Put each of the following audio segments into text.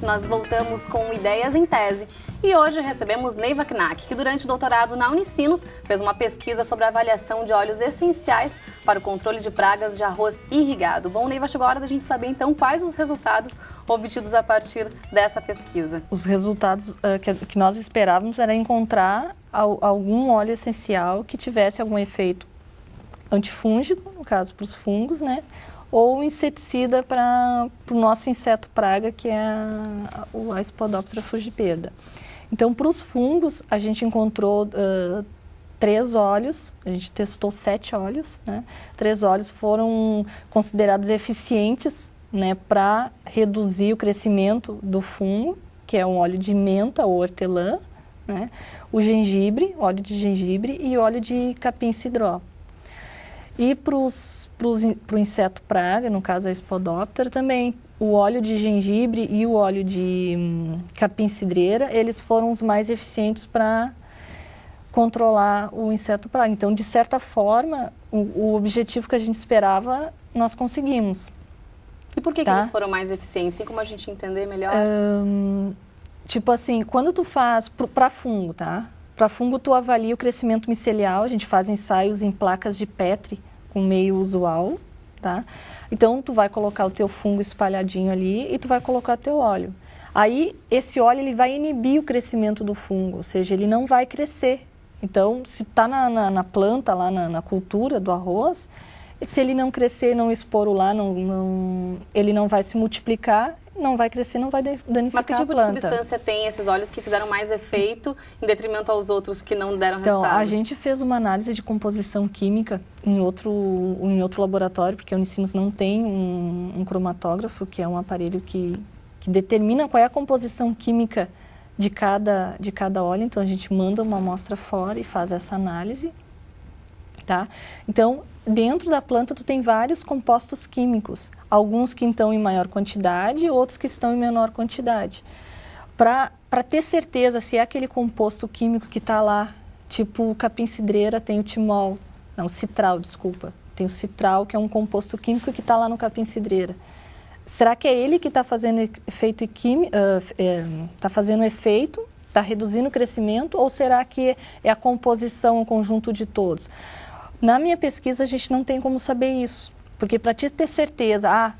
nós voltamos com Ideias em Tese. E hoje recebemos Neiva Knack, que durante o doutorado na Unicinos fez uma pesquisa sobre a avaliação de óleos essenciais para o controle de pragas de arroz irrigado. Bom, Neiva, chegou a hora da gente saber então quais os resultados obtidos a partir dessa pesquisa. Os resultados que nós esperávamos era encontrar algum óleo essencial que tivesse algum efeito antifúngico, no caso para os fungos, né? Ou inseticida para o nosso inseto praga, que é a Spodoptera frugiperda. Então, para os fungos, a gente encontrou 3 óleos, a gente testou 7 óleos, né? 3 óleos foram considerados eficientes, né, para reduzir o crescimento do fungo, que é um óleo de menta ou hortelã, né? O gengibre, óleo de gengibre e óleo de capim-cidró. E para o inseto praga, no caso a Spodoptera, também o óleo de gengibre e o óleo de capim-cidreira, eles foram os mais eficientes para controlar o inseto praga. Então, de certa forma, o objetivo que a gente esperava, nós conseguimos. E por que eles foram mais eficientes? Tem como a gente entender melhor? Tipo assim, quando tu faz para fungo, tá? Para fungo, tu avalia o crescimento micelial, a gente faz ensaios em placas de Petri com meio usual, tá? Então, tu vai colocar o teu fungo espalhadinho ali e tu vai colocar o teu óleo. Aí, esse óleo, ele vai inibir o crescimento do fungo, ou seja, ele não vai crescer. Então, se tá na planta, lá na cultura do arroz, se ele não crescer, não esporular, ele não vai se multiplicar, não vai crescer, não vai danificar a planta. Mas que tipo de substância tem esses óleos que fizeram mais efeito em detrimento aos outros que não deram resultado? Então, a gente fez uma análise de composição química em outro laboratório, porque a Unicinos não tem um cromatógrafo, que é um aparelho que determina qual é a composição química de cada óleo. Então, a gente manda uma amostra fora e faz essa análise, tá? Então, dentro da planta, tu tem vários compostos químicos, alguns que estão em maior quantidade, outros que estão em menor quantidade. Para ter certeza se é aquele composto químico que está lá, tipo o capim-cidreira tem o timol, não, o citral, desculpa. Tem o citral, que é um composto químico que está lá no capim-cidreira. Será que é ele que está fazendo efeito químico, está reduzindo o crescimento, ou será que é a composição, o conjunto de todos? Na minha pesquisa, a gente não tem como saber isso, porque para te ter certeza,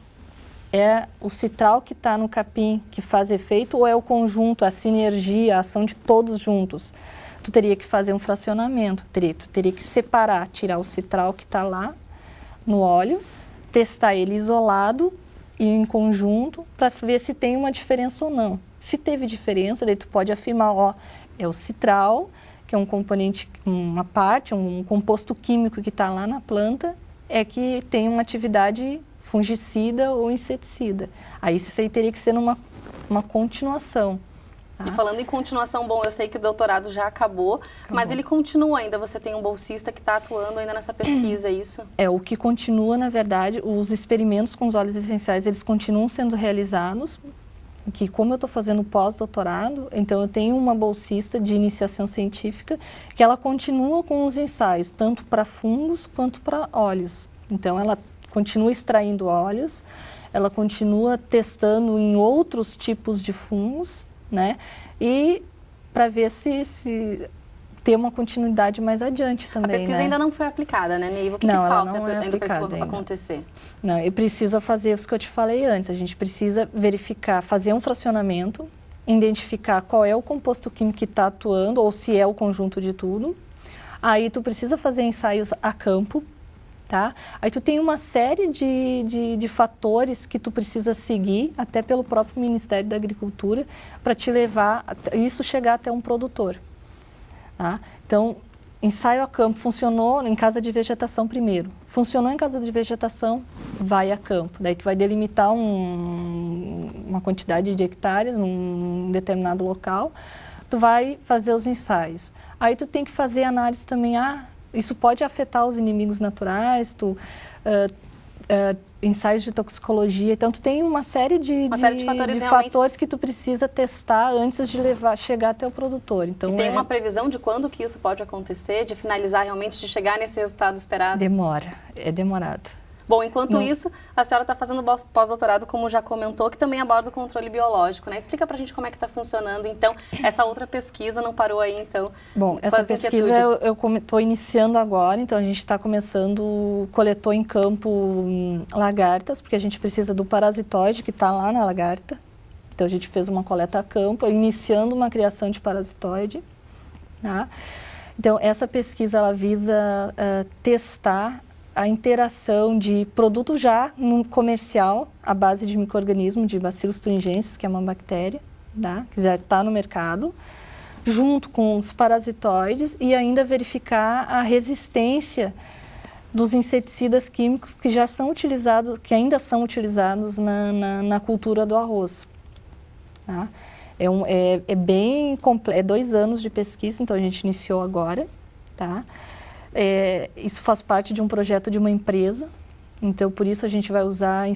é o citral que está no capim que faz efeito ou é o conjunto, a sinergia, a ação de todos juntos? Tu teria que fazer um fracionamento, tu teria que separar, tirar o citral que está lá no óleo, testar ele isolado e em conjunto para ver se tem uma diferença ou não. Se teve diferença, daí tu pode afirmar, é o citral, que é um componente, uma parte, um composto químico que está lá na planta, é que tem uma atividade fungicida ou inseticida. Aí isso aí teria que ser uma continuação. Tá? E falando em continuação, bom, eu sei que o doutorado já acabou, mas ele continua ainda, você tem um bolsista que está atuando ainda nessa pesquisa, é isso? O que continua, na verdade, os experimentos com os óleos essenciais, eles continuam sendo realizados, que como eu estou fazendo pós-doutorado, então eu tenho uma bolsista de iniciação científica que ela continua com os ensaios, tanto para fungos quanto para óleos. Então ela continua extraindo óleos, ela continua testando em outros tipos de fungos, né? E para ver se ter uma continuidade mais adiante também. A pesquisa ainda não foi aplicada, né, Neiva? O que falta ainda para isso acontecer? Não, e precisa fazer isso que eu te falei antes. A gente precisa verificar, fazer um fracionamento, identificar qual é o composto químico que está atuando, ou se é o conjunto de tudo. Aí tu precisa fazer ensaios a campo, tá? Aí tu tem uma série de fatores que tu precisa seguir, até pelo próprio Ministério da Agricultura, para te levar, isso chegar até um produtor. Tá? Então, ensaio a campo funcionou em casa de vegetação primeiro. Funcionou em casa de vegetação, vai a campo. Daí tu vai delimitar uma quantidade de hectares num determinado local. Tu vai fazer os ensaios. Aí tu tem que fazer análise também. Isso pode afetar os inimigos naturais, ensaios de toxicologia. Então, tu tem uma série de fatores que tu precisa testar antes de chegar até o produtor. Então, e tem uma previsão de quando que isso pode acontecer, de finalizar realmente, de chegar nesse resultado esperado? Demora, é demorado. Bom, enquanto isso, a senhora está fazendo pós-doutorado, como já comentou, que também aborda o controle biológico, né? Explica pra gente como é que está funcionando, então, essa outra pesquisa não parou aí, então? Bom, essa pesquisa eu estou iniciando agora, então a gente está coletou em campo lagartas, porque a gente precisa do parasitoide que está lá na lagarta. Então a gente fez uma coleta a campo, iniciando uma criação de parasitoide, tá? Então essa pesquisa ela visa testar a interação de produto já no comercial à base de micro-organismo, de Bacillus thuringiensis, que é uma bactéria, tá? Que já está no mercado, junto com os parasitoides e ainda verificar a resistência dos inseticidas químicos que já são utilizados, que ainda são utilizados na cultura do arroz. Tá? É bem complexo, é 2 anos de pesquisa, então a gente iniciou agora, tá? Isso faz parte de um projeto de uma empresa, então por isso a gente vai usar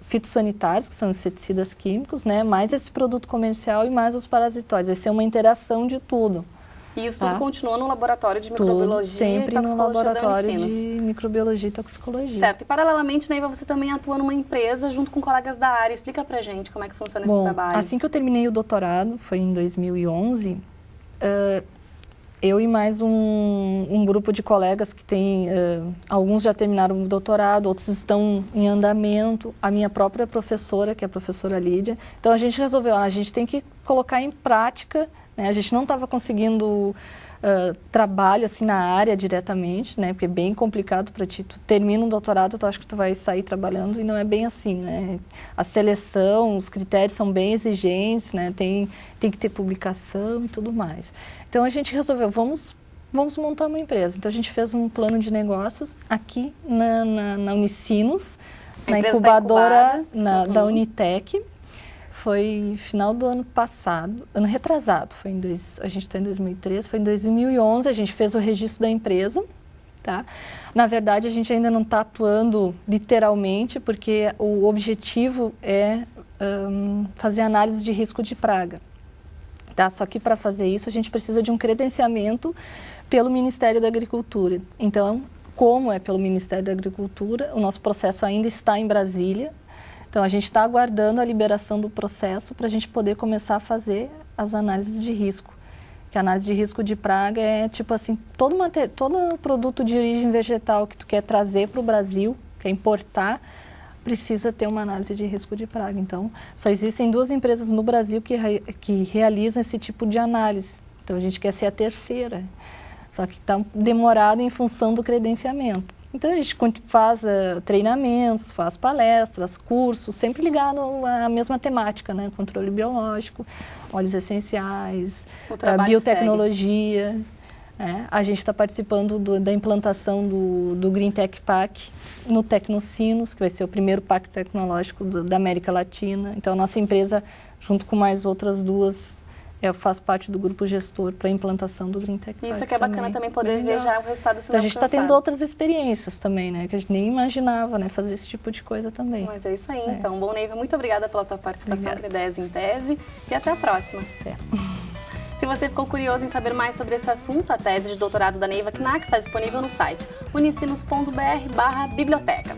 fitossanitários, que são inseticidas químicos, né? Mais esse produto comercial e mais os parasitoides, vai ser uma interação de tudo. E isso tudo continua no laboratório de microbiologia sempre e toxicologia no laboratório de microbiologia e toxicologia. Certo. E paralelamente, Neiva, você também atua numa empresa junto com colegas da área. Explica pra gente como é que funciona esse trabalho. Assim que eu terminei o doutorado, foi em 2011, eu e mais um grupo de colegas que tem, alguns já terminaram o doutorado, outros estão em andamento, a minha própria professora, que é a professora Lídia. Então a gente resolveu, a gente tem que colocar em prática, né? A gente não estava conseguindo trabalho assim na área diretamente, né? Porque é bem complicado para ti. Tu termina um doutorado, tu acha que tu vai sair trabalhando e não é bem assim, né? A seleção, os critérios são bem exigentes, né? Tem que ter publicação e tudo mais. Então a gente resolveu, vamos montar uma empresa. Então a gente fez um plano de negócios aqui na Unicinos, na incubadora da Unitec. Foi final do ano passado, ano retrasado, a gente está em 2013, foi em 2011, a gente fez o registro da empresa, tá? Na verdade, a gente ainda não está atuando literalmente, porque o objetivo é fazer análise de risco de praga, tá? Só que para fazer isso, a gente precisa de um credenciamento pelo Ministério da Agricultura. Então, como é pelo Ministério da Agricultura, o nosso processo ainda está em Brasília. Então, a gente está aguardando a liberação do processo para a gente poder começar a fazer as análises de risco. Que a análise de risco de praga é tipo assim, todo produto de origem vegetal que tu quer trazer para o Brasil, quer importar, precisa ter uma análise de risco de praga. Então, só existem 2 empresas no Brasil que realizam esse tipo de análise. Então, a gente quer ser a terceira. Só que está demorado em função do credenciamento. Então, a gente faz treinamentos, faz palestras, cursos, sempre ligado à mesma temática, né? Controle biológico, óleos essenciais, biotecnologia. Né? A gente está participando da implantação do Green Tech Pack no Tecnocinos, que vai ser o primeiro pacto tecnológico da América Latina. Então, a nossa empresa, junto com mais outras 2, faz parte do grupo gestor para a implantação do Green Tech Pack. Isso que é bacana também poder ver já o resultado desse então, a gente está tendo outras experiências também, né? Que a gente nem imaginava, né? Fazer esse tipo de coisa também. Mas é isso aí, então. Bom, Neiva, muito obrigada pela tua participação aqui no Ideias em Tese e até a próxima. Até. Se você ficou curioso em saber mais sobre esse assunto, a tese de doutorado da Neiva Knack está disponível no site unicinos.br/biblioteca.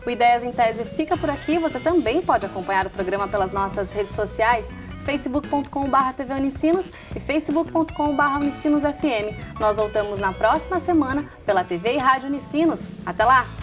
O Ideias em Tese fica por aqui. Você também pode acompanhar o programa pelas nossas redes sociais, facebook.com/TV Unicinos e facebook.com/UnicinosFM. Nós voltamos na próxima semana pela TV e Rádio Unicinos. Até lá!